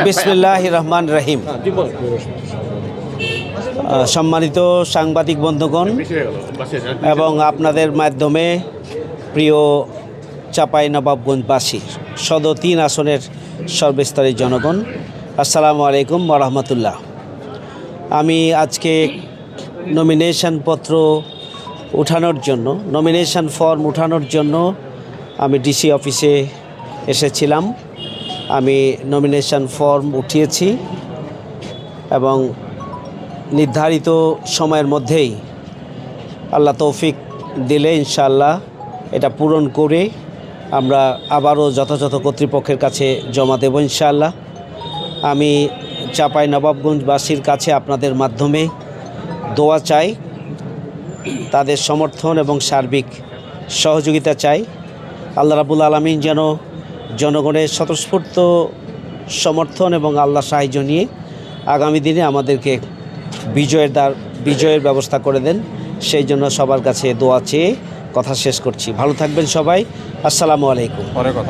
বিসমিল্লাহির রহমানির রহিম। সম্মানিত সাংবাদিক বন্ধুগণ এবং আপনাদের মাধ্যমে প্রিয় চাঁপাইনবাবগঞ্জবাসী সদর 3 আসনের সর্বস্তরের জনগণ, আসসালামু আলাইকুম ওয়া রাহমাতুল্লাহ। আমি আজকে নমিনেশন পত্র উঠানোর জন্য, নমিনেশন ফর্ম উঠানোর জন্য আমি ডিসি অফিসে এসেছিলাম। আমি নমিনেশন ফর্ম উঠিয়েছি এবং নির্ধারিত সময়ের মধ্যেই আল্লাহ তৌফিক দিলে ইনশাআল্লাহ এটা পূরণ করে আমরা আবারও যথাযথ কর্তৃপক্ষের কাছে জমা দেব ইনশাআল্লাহ। আমি চাঁপাইনবাবগঞ্জবাসীর কাছে আপনাদের মাধ্যমে দোয়া চাই, তাদের সমর্থন এবং সার্বিক সহযোগিতা চাই। আল্লাহ রাব্বুল আলামিন যেন জনগণের স্বতঃস্ফূর্ত সমর্থন এবং আল্লাহ সাহায্য নিয়ে আগামী দিনে আমাদেরকে বিজয়ের ব্যবস্থা করে দেন, সেই জন্য সবার কাছে দোয়া চেয়ে কথা শেষ করছি। ভালো থাকবেন সবাই। আসসালামু আলাইকুম।